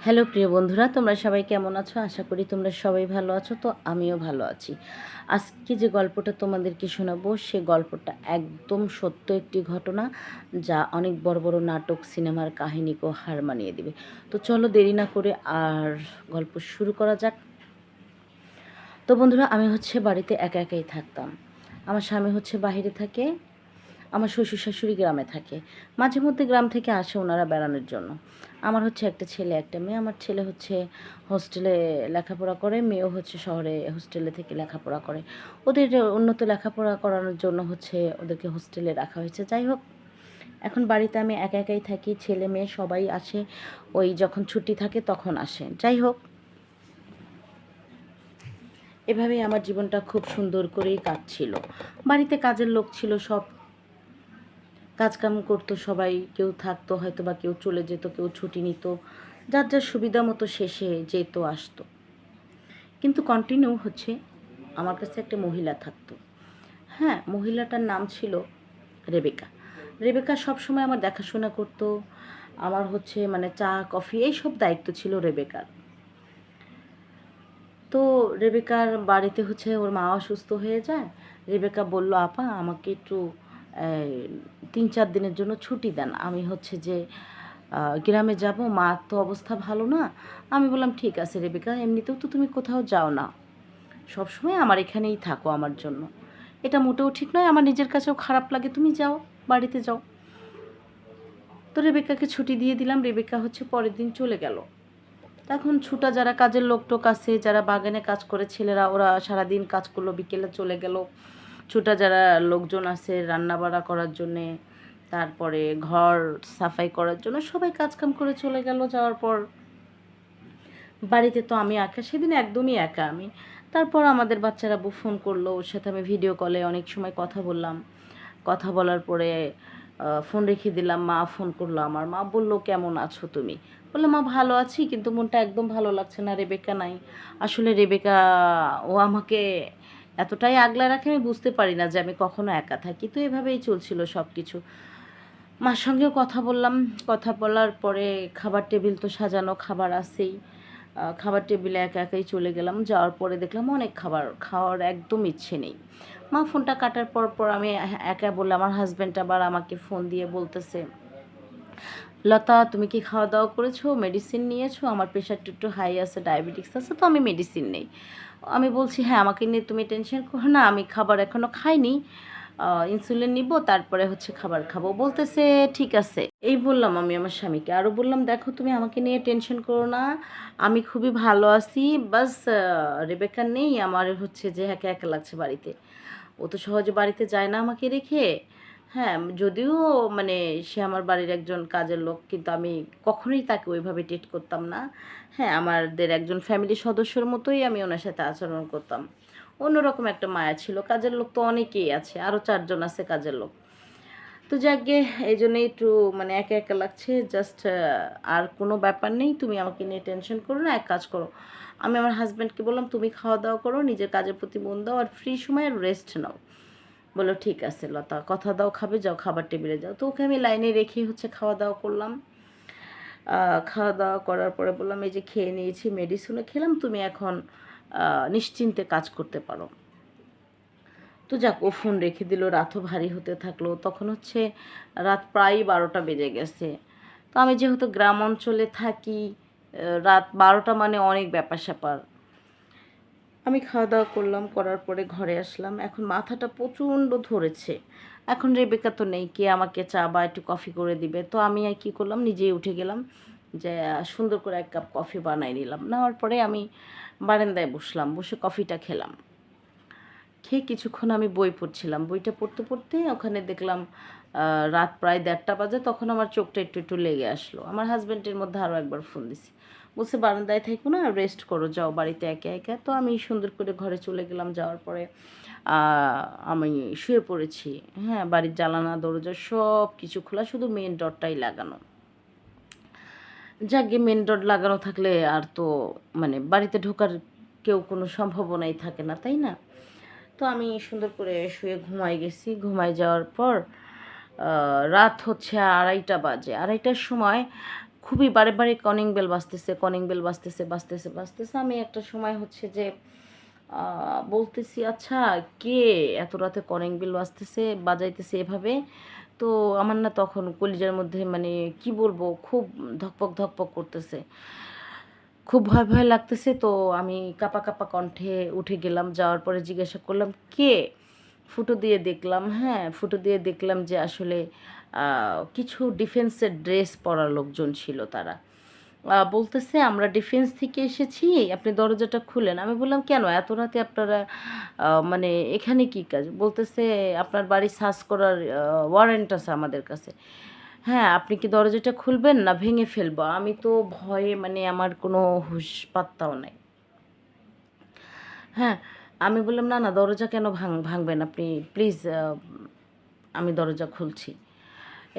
Hello প্রিয় বন্ধুরা, তোমরা সবাই কেমন আছো? আশা করি তোমরা সবাই ভালো আছো। তো আমিও ভালো আছি। আজকে যে গল্পটা তোমাদেরকে শোনাবো সে গল্পটা একদম সত্য একটি ঘটনা, যা অনেক বড় বড় নাটক সিনেমার কাহিনীকেও হার মানিয়ে দিবে। তো চলো দেরি না করে আর গল্প শুরু করা যাক। তো বন্ধুরা, আমি বাড়িতে একা একাই থাকতাম। আমার স্বামী বাইরে থাকে, আমার শ্বশুর শাশুড়ি গ্রামে থাকে। মাঝে মধ্যে গ্রাম থেকে আসে ওনারা বেড়ানোর জন্য। আমার একটা ছেলে একটা মেয়ে। আমার ছেলে হোস্টেলে লেখাপড়া করে, মেয়েও শহরে হোস্টেলে থেকে লেখাপড়া করে। ওদের উন্নত লেখাপড়া করানোর জন্য ওদেরকে হোস্টেলে রাখা হয়েছে। যাই হোক, এখন বাড়িতে আমি একা একাই থাকি। ছেলে মেয়ে সবাই আসে, ওই যখন ছুটি থাকে তখন আসে। যাই হোক, এভাবেই আমার জীবনটা খুব সুন্দর করেই কাটছিল। বাড়িতে কাজের লোক ছিল, সব কাজকাম করতো সবাই। কেউ থাকতো হয়তো বা কেউ চলে যেত, কেউ ছুটি নিত, যার যার সুবিধা মতো শেষে যেত আসতো। কিন্তু কন্টিনিউ আমার কাছে একটা মহিলা থাকতো। হ্যাঁ, মহিলাটার নাম ছিল রেবেকা। রেবেকা সবসময় আমার দেখাশোনা করতো। আমার মানে চা কফি এইসব দায়িত্ব ছিল রেবেকার। তো রেবেকার বাড়িতে ওর মা অসুস্থ হয়ে যায়। রেবেকা বলল, আপা আমাকে একটু 3-4 দিনের জন্য ছুটি দেন। আমি যে গ্রামে যাব, মা তো অবস্থা ভালো না। আমি বললাম, ঠিক আছে রেবেকা, এমনিতেও তো তুমি কোথাও যাও না, সবসময় আমার এখানেই থাকো আমার জন্য। এটা মোটেও ঠিক নয়, আমার নিজের কাছেও খারাপ লাগে, তুমি যাও, বাড়িতে যাও। তো রেবেকাকে ছুটি দিয়ে দিলাম। রেবেকা পরের দিন চলে গেল। তখন ছুটা যারা কাজের লোকটোক আছে, যারা বাগানে কাজ করে ছেলেরা, ওরা সারাদিন কাজ করলো, বিকেলে চলে গেল। ছুটা যারা লোকজন আছে রান্না বাড়া করার জন্যে, তারপরে ঘর সাফাই করার জন্য, সবাই কাজকাম করে চলে গেল। যাওয়ার পর বাড়িতে তো আমি একা, সেদিন একদমই একা আমি। তারপর আমাদের বাচ্চারা ফোন করলো, ওর সাথে আমি ভিডিও কলে অনেক সময় কথা বললাম। কথা বলার পরে ফোন রেখে দিলাম। মা ফোন করলো, আমার মা বলল, কেমন আছো তুমি? বললাম, মা ভালো আছি, কিন্তু মনটা একদম ভালো লাগছে না, রেবেকা নাই। আসলে রেবেকা ও আমাকে এতটাই আগলা রাখে, আমি বুঝতে পারি না যে আমি কখনো একা থাকি। তো এভাবেই চলছিল সব কিছু। মার সঙ্গেও কথা বললাম। কথা বলার পরে খাবার টেবিল তো সাজানো, খাবার আছেই। খাবার টেবিলে একা একাই চলে গেলাম। যাওয়ার পরে দেখলাম অনেক খাবার, খাওয়ার একদম ইচ্ছে নেই। মা ফোনটা কাটার পর আমি একা বললাম, আমার হাজব্যান্ড আবার আমাকে ফোন দিয়ে বলতেছে, লতা তুমি কি খাওয়া দাওয়া করেছো, মেডিসিন নিয়েছো? আমার প্রেশারটা একটু হাই আছে, ডায়াবেটিক্স আছে, তো আমি মেডিসিন নেই। আমি বলছি, হ্যাঁ আমাকে নিয়ে তুমি টেনশন করো না, আমি খাবার এখনও খাইনি, ইনসুলিন নিব, তারপরে খাবার খাবো। বলতেছে ঠিক আছে। এই বললাম আমি আমার স্বামীকে। আরও বললাম, দেখো তুমি আমাকে নিয়ে টেনশন করো না, আমি খুবই ভালো আছি। বাস রেবেকা নেই, আমার যে একা একা লাগছে বাড়িতে। ও তো সহজে বাড়িতে যায় না আমাকে রেখে। হ্যাঁ, যদিও সে আমার বাড়ির একজন কাজের লোক, কিন্তু আমি কখনোই তাকে ওইভাবে ট্রিট করতাম না। হ্যাঁ, আমাদের একজন ফ্যামিলি সদস্যর মতোই আমি ওনার সাথে আচরণ করতাম। অন্যরকম একটা মায়া ছিল। কাজের লোক তো অনেকেই আছে, আরও 4 জন আছে কাজের লোক। তো যাকগে, এই জন্যই একটু একা একা লাগছে। জাস্ট আর কোনো ব্যাপার নেই, তুমি আমাকে নিয়ে টেনশন করো না। এক কাজ করো, আমি আমার হাজব্যান্ডকে বললাম, তুমি খাওয়া দাওয়া করো, নিজের কাজের প্রতি মন দাও, আর ফ্রি সময় রেস্ট নাও। বললো ঠিক আছে লতা, কথা দাও খাবে, যাও খাবার টেবিলে যাও। তো ওকে আমি লাইনে রেখে খাওয়া দাওয়া করলাম। খাওয়া দাওয়া করার পরে বললাম, এই যে খেয়ে নিয়েছি, মেডিসিনও খেলাম, তুমি এখন নিশ্চিন্তে কাজ করতে পারো। তো যাক, ও ফোন রেখে দিল। রাতও ভারী হতে থাকলো। তখন রাত প্রায় 12টা বেজে গেছে। তো আমি যেহেতু গ্রাম অঞ্চলে থাকি, রাত 12টা মানে অনেক ব্যাপার স্যাপার। আমি খাওয়া দাওয়া করলাম, করার পরে ঘরে আসলাম। এখন মাথাটা প্রচণ্ড ধরেছে। এখন রেবেকা তো নেই, কে আমাকে চা বা একটু কফি করে দিবে? তো আমি আর কী করলাম, নিজেই উঠে গেলাম, যে সুন্দর করে 1 কাপ কফি বানাই নিলাম। নেওয়ার পরে আমি বারান্দায় বসলাম, বসে কফিটা খেলাম। খেয়ে কিছুক্ষণ আমি বই পড়ছিলাম। বইটা পড়তে পড়তে ওখানে দেখলাম রাত প্রায় 1:30টা বাজে। তখন আমার চোখটা একটু একটু লেগে আসলো। আমার হাজব্যান্ডের মধ্যে আরও একবার ফোন দিছি। বলছে, বারান্দায় থেকো না, রেস্ট করো, যাও বাড়িতে একা একা। তো আমি সুন্দর করে ঘরে চলে গেলাম। যাওয়ার পরে আমি শুয়ে পড়েছি। হ্যাঁ, বাড়ির জানালা দরজা সব কিছু খোলা, শুধু মেইন ডোরটাই লাগানো। যাকগে, মেইন ডোর লাগানো থাকলে আর তো বাড়িতে ঢোকার কেউ কোনো সম্ভাবনাই থাকে না, তাই না? তো আমি সুন্দর করে শুয়ে ঘুমাই গেছি। ঘুমাই যাওয়ার পর রাত 2:30 বাজে। 2:30টার সময় খুবই বারে বারে কলিং বেল বাজতেছে, কলিং বেল বাজতেছে বাজতেছে বাজতেছে। আমি একটা সময় হচ্ছে যে বলতেছি, আচ্ছা কে এত রাতে কলিং বেল বাজাইতেছে এভাবে? তো আমার না তখন কলিজার মধ্যে মানে কি বলবো, খুব ধকপক ধকপক করতেছে, খুব ভয় ভয় লাগতেছে। তো আমি কাঁপা কাঁপা কণ্ঠে উঠে গেলাম, যাওয়ার পরে জিজ্ঞাসা করলাম কে? ফুটো দিয়ে দেখলাম, হ্যাঁ ফুটো দিয়ে দেখলাম যে আসলে কিছু ডিফেন্সের ড্রেস পরা লোকজন ছিল তারা। বলতেছে আমরা ডিফেন্স থেকে এসেছি, আপনি দরজাটা খুলেন। আমি বললাম কেন এত রাতে আপনারা মানে এখানে কি কাজ? বলতেছে আপনার বাড়ি সার্চ করার ওয়ারেন্ট আছে আমাদের কাছে। হ্যাঁ, আপনি কি দরজাটা খুলবেন না ভেঙে ফেলবো? আমি তো ভয়ে মানে আমার কোনো হুঁশ পাত্তাও নাই। হ্যাঁ, আমি বললাম না, না দরজা কেন ভাঙবেন আপনি? প্লিজ আমি দরজা খুলছি।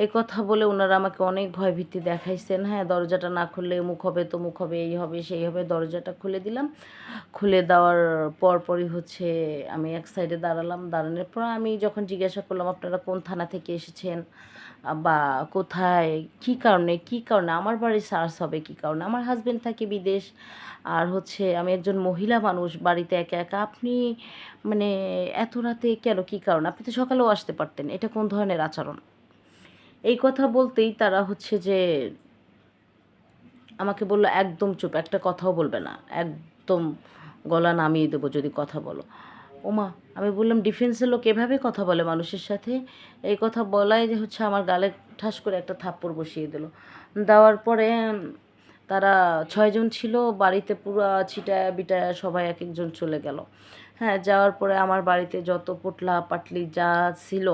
এই কথা বলে ওনারা আমাকে অনেক ভয়ভীতি দেখাইছেন। হ্যাঁ, দরজাটা না খুললে মুখ হবে, তো মুখ হবে, এই হবে সেই হবে। দরজাটা খুলে দিলাম। খুলে দেওয়ার পরপরই হচ্ছে আমি এক সাইডে দাঁড়ালাম। দাঁড়ানোর পর আমি যখন জিজ্ঞাসা করলাম আপনারা কোন থানা থেকে এসেছেন বা কোথায়, কী কারণে আমার বাড়ি সার্চ হবে কী কারণে? আমার হাজবেন্ড থাকে বিদেশ, আর হচ্ছে আমি একজন মহিলা মানুষ বাড়িতে একা একা। আপনি মানে এত রাতে কেন, কী কারণ? আপনি তো সকালেও আসতে পারতেন। এটা কোন ধরনের আচরণ? এই কথা বলতেই তারা হচ্ছে যে আমাকে বলল, একদম চুপ, একটা কথাও বলবে না, একদম গলা নামিয়ে দেবো যদি কথা বলো। ওমা! আমি বললাম ডিফেন্সের লোক এভাবে কথা বলে মানুষের সাথে? এই কথা বলাই যে হচ্ছে আমার গালে ঠাস করে একটা থাপ্পড় বসিয়ে দিল। দেওয়ার পরে তারা ৬ জন ছিল বাড়িতে, পুরা ছিটায়া বিটায়া সবাই এক একজন চলে গেল। হ্যাঁ, যাওয়ার পরে আমার বাড়িতে যত পোটলা পাটলি যা ছিল,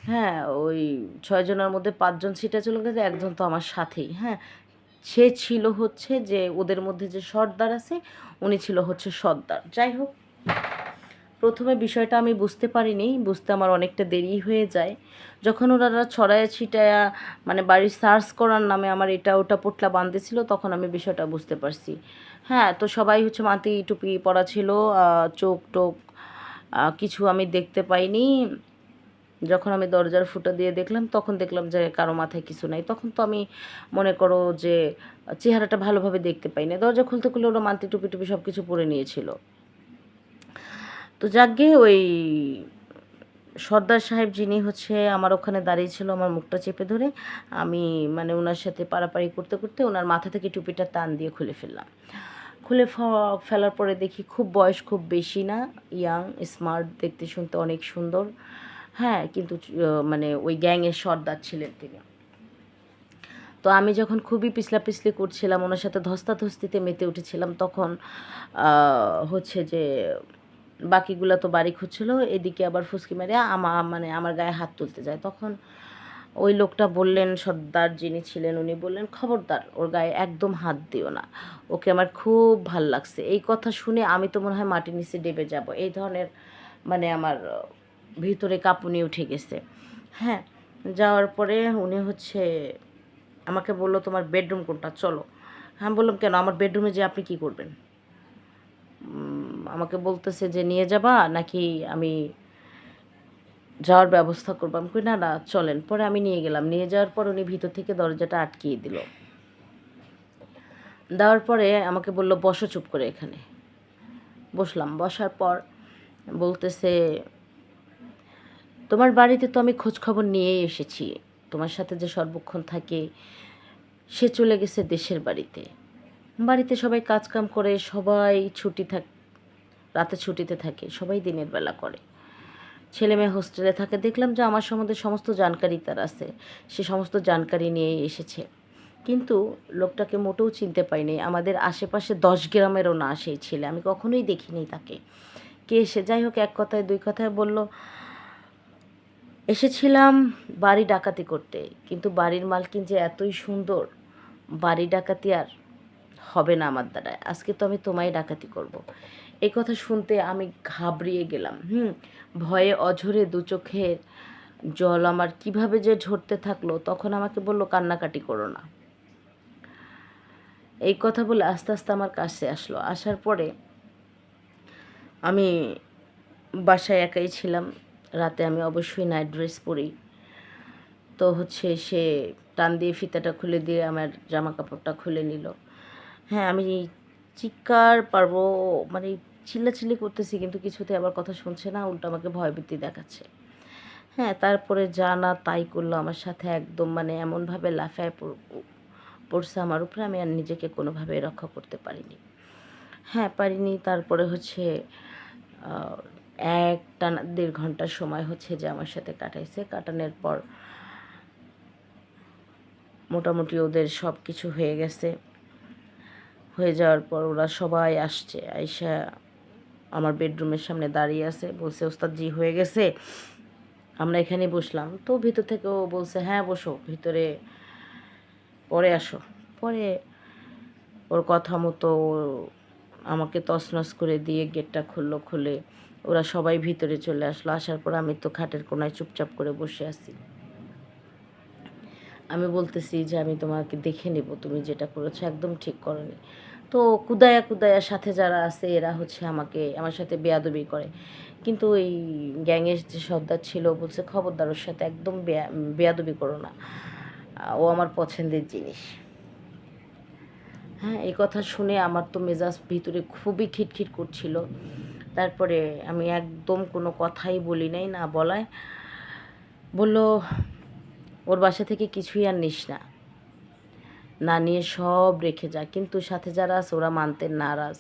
হ্যাঁ ওই ৬ জনের মধ্যে ৫ জন ছিটা চলে গেছে, একজন তো আমার সাথেই। হ্যাঁ, সে ছিল হচ্ছে যে ওদের মধ্যে যে সর্দার আছে, উনি ছিল হচ্ছে সর্দার। যাই হোক, প্রথমে বিষয়টা আমি বুঝতে পারিনি, বুঝতে আমার অনেকটা দেরি হয়ে যায়। যখন ওনারা ছড়ায়া ছিটায়া মানে বাড়ির সার্চ করার নামে আমার এটা ওটা পোটলা বাঁধতেছিল, তখন আমি বিষয়টা বুঝতে পারছি। হ্যাঁ, তো সবাই হচ্ছে মাটি টুপি পরা ছিল, চোখ টোক কিছু আমি দেখতে পাইনি। যখন আমি দরজার ফুটা দিয়ে দেখলাম, তখন দেখলাম যে কারো মাথায় কিছু নাই। তখন তো আমি মনে করো যে চেহারাটা ভালোভাবে দেখতে পাই না। দরজা খুলতে খুলতে ওরা মাটি টুপি টুপি সব কিছু পরে নিয়েছিল। তো যাকগে ওই সর্দার সাহেব যিনি হচ্ছে আমার ওখানে দাঁড়িয়ে ছিল, আমার মুখটা চেপে ধরে আমি মানে ওনার সাথে পাড়াপাড়ি করতে করতে ওনার মাথা থেকে টুপিটা টান দিয়ে খুলে ফেললাম। খুলে ফেলার পরে দেখি খুব বয়স খুব বেশি না, ইয়াং স্মার্ট, দেখতে শুনতে অনেক সুন্দর। হ্যাঁ, কিন্তু মানে ওই গ্যাংয়ের সর্দার ছিলেন তিনি। তো আমি যখন খুবই পিছলা করছিলাম, ওনার সাথে ধস্তাধস্তিতে মেতে উঠেছিলাম, তখন হচ্ছে যে বাকিগুলো তো বাড়ি খুঁজছিল, এদিকে আবার ফুসকি মেরে মানে আমার গায়ে হাত তুলতে যায়। তখন ওই লোকটা বললেন, সর্দার যিনি ছিলেন উনি বললেন, খবরদার ওর গায়ে একদম হাত দিও না, ওকে আমার খুব ভাল লাগছে। এই কথা শুনে আমি তো মনে হয় মাটির নিচে ডেবে যাব, এই ধরনের মানে আমার ভিতরে কাঁপুনি উঠে গেছে। হ্যাঁ, যাওয়ার পরে উনি হচ্ছে আমাকে বললো তোমার বেডরুম কোনটা, চলো। হ্যাঁ, বললাম কেন, আমার বেডরুমে যে আপনি কি করবেন? আমাকে বলতেছে যে নিয়ে যাবা নাকি আমি যাওয়ার ব্যবস্থা করবো? আমি কই না না চলেন। পরে আমি নিয়ে গেলাম, নিয়ে যাওয়ার পর উনি ভিতর থেকে দরজাটা আটকিয়ে দিল। দেওয়ার পরে আমাকে বলল বসো চুপ করে এখানে। বসলাম, বসার পর বলতেছে তোমার বাড়িতে তো আমি খোঁজখবর নিয়েই এসেছি, তোমার সাথে যে সর্বক্ষণ থাকে সে চলে গেছে দেশের বাড়িতে। বাড়িতে সবাই কাজকাম করে, সবাই রাতে ছুটিতে থাকে, সবাই দিনের বেলা করে। ছেলে মেয়ে হোস্টেলে থাকে। দেখলাম যে আমার সম্বন্ধে সমস্ত জানকারি তার আছে, সে সমস্ত জানকারি নিয়েই এসেছে। কিন্তু লোকটাকে মোটেও চিনতে পাইনি, আমাদের আশেপাশে 10 গ্রামেরও না সেই ছেলে, আমি কখনোই দেখিনি তাকে। কে এসে, যাই হোক, এক কথায় দুই কথায় বলল এসেছিলাম বাড়ি ডাকাতি করতে, কিন্তু বাড়ির মালকিন যে এতই সুন্দর, বাড়ি ডাকাতি আর হবে না আমার দ্বারায়, আজকে তো আমি তোমায় ডাকাতি করব। এই কথা শুনতে আমি ঘাবড়িয়ে গেলাম। ভয়ে অঝরে দু চোখের জল আমার কিভাবে যে ঝরতে থাকলো। তখন আমাকে বলল কান্নাকাটি করো না। এই কথা বলে আস্তে আস্তে আমার কাছে আসলো। আসার পরে আমি বাসায় একাই ছিলাম। রাতে আমি অবশ্যই নাইট ড্রেস পরি। তো হচ্ছে সে টান দিয়ে ফিতাটা খুলে দিয়ে আমার জামা কাপড়টা খুলে নিল। হ্যাঁ, আমি চিৎকার পারবো, মানে চিল্লাচিল্লি করতেছি, কিন্তু কিছুতে আবার কথা শুনছে না, উল্টো আমাকে ভয়ভীতি দেখাচ্ছে। হ্যাঁ, তারপরে যা না তাই করলো আমার সাথে, একদম মানে এমনভাবে লাফায় পড়ছে আমার উপরে, আমি আর নিজেকে কোনোভাবে রক্ষা করতে পারিনি। হ্যাঁ, পারিনি। তারপরে হচ্ছে আহ, এক টানা 1.5 ঘন্টা সময় হচ্ছে যে আমার সাথে কাটাইছে। কাটানোর পর মোটামুটি ওদের সব কিছু হয়ে গেছে। হয়ে যাওয়ার পর ওরা সবাই আসছে, আইসা আমার বেডরুমের সামনে দাঁড়িয়ে আছে, বলছে ওস্তাদ জি হয়ে গেছে, আমরা এখানে বসলাম। তো ভিতর থেকে ও বলছে হ্যাঁ বসো, ভিতরে পরে আসো। পরে ওর কথা মতো আমাকে তছনছ করে দিয়ে গেটটা খুললো, খুলে ওরা সবাই ভিতরে চলে আসলো। আসার পর আমি তো খাটের কোনায় চুপচাপ করে বসে আছি। আমি বলতেছি যে আমি তোমাকে দেখে নেব, তুমি যেটা করেছো একদম ঠিক করনি। তো কুদায়া কুদায়া সাথে যারা আছে এরা হচ্ছে আমার সাথে বেয়াদবি করে। কিন্তু ওই গ্যাংয়ের যে সর্দার ছিল বলছে খবরদার ওর সাথে একদম বেয়াদবি করো না, ও আমার পছন্দের জিনিস। হ্যাঁ, এই কথা শুনে আমার তো মেজাজ ভিতরে খুবই খিটখিট করছিল। তারপরে আমি একদম কোনো কথাই বলি নাই, না বলায় বলল ওর বাসা থেকে কিছুই আর নিস না, না নিয়ে সব রেখে যা। কিন্তু সাথে যারা আছে ওরা মানতে নারাজ।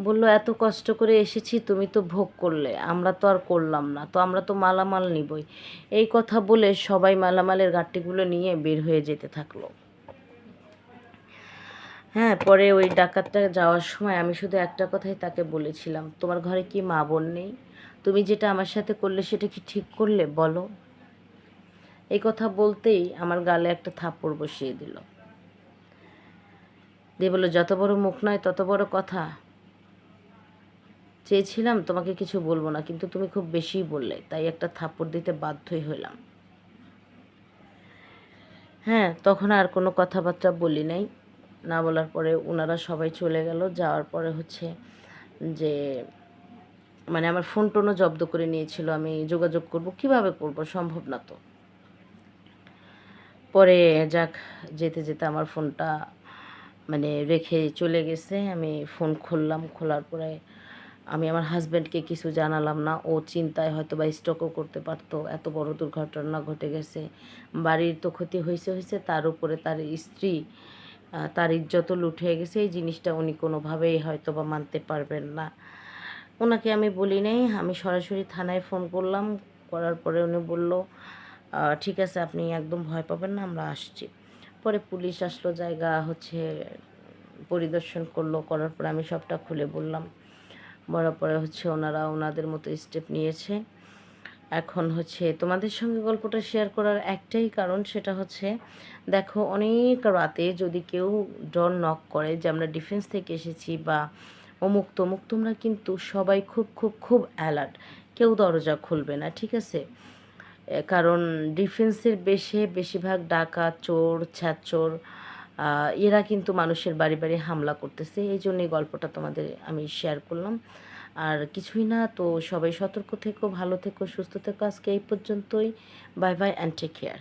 বলল এত কষ্ট করে এসেছি, তুমি তো ভোগ করলে, আমরা তো আর করলাম না, তো আমরা তো মালামাল নিবই। এই কথা বলে সবাই মালামালের গাড়িগুলো নিয়ে বের হয়ে যেতে থাকলো। হ্যাঁ, পরে ওই ডাকাতটা যাওয়ার সময় আমি শুধু একটা কথাই তাকে বলেছিলাম, তোমার ঘরে কি মা বোন নেই? তুমি যেটা আমার সাথে করলে সেটা কি ঠিক করলে বলো? এই কথা বলতেই আমার গালে একটা থাপ্পড় বসিয়ে দিল, দিয়ে বললো যত বড় মুখ নয় তত বড় কথা। চেয়েছিলাম তোমাকে কিছু বলবো না, কিন্তু তুমি খুব বেশিই বললে, তাই একটা থাপ্পড় দিতে বাধ্যই হলাম। হ্যাঁ, তখন আর কোনো কথাবার্তা বলি নাই। না বলার পরে ওনারা সবাই চলে গেল। যাওয়ার পরে হচ্ছে যে মানে আমার ফোন টোনও জব্দ করে নিয়েছিল। আমি যোগাযোগ করব, কিভাবে করব, সম্ভব না তো। পরে যাক, যেতে যেতে আমার ফোনটা মানে রেখে চলে গেছে। আমি ফোন খুললাম, খোলার পরে আমি আমার হাজব্যান্ডকে কিছু জানালাম না। ও চিন্তায় হয়তো বা স্ট্রোকও করতে পারতো, এত বড় দুর্ঘটনা ঘটে গেছে। বাড়ির তো ক্ষতি হয়েছে, তার উপরে তার স্ত্রী, তার ইজ্জতও লুঠে গেছে। এই জিনিসটা উনি কোনোভাবেই হয়তো বা মানতে পারবেন না। ওনাকে আমি বলি নাই, আমি সরাসরি থানায় ফোন করলাম। করার পরে উনি বলল ঠিক আছে, আপনি একদম ভয় পাবেন না, আমরা আসছি। পরে পুলিশ আসলো, জায়গা হচ্ছে পরিদর্শন করলো। করার পরে আমি সবটা খুলে বললাম। বলার পরে হচ্ছে ওনারা ওনাদের মতো স্টেপ নিয়েছে। এখন হচ্ছে তোমাদের সঙ্গে গল্পটা শেয়ার করার একটাই কারণ, সেটা হচ্ছে দেখো অনেক রাতে যদি কেউ ডোর নক করে যে আমরা ডিফেন্স থেকে এসেছি বা অমুক তমুক, তোমরা কিন্তু সবাই খুব খুব খুব অ্যালার্ট, কেউ দরজা খুলবে না, ঠিক আছে? কারণ ডিফেন্সের বেশিরভাগ ডাকাত, চোর, ছ্যাচোর, এরা কিন্তু মানুষের বাড়ি বাড়ি হামলা করতেছে। এই জন্যই গল্পটা তোমাদের আমি শেয়ার করলাম। আর কিছুই না, তো সবাই সতর্ক থেকো, ভালো থেকো, সুস্থ থেকো। আজকে এই পর্যন্তই। Bye bye and take care.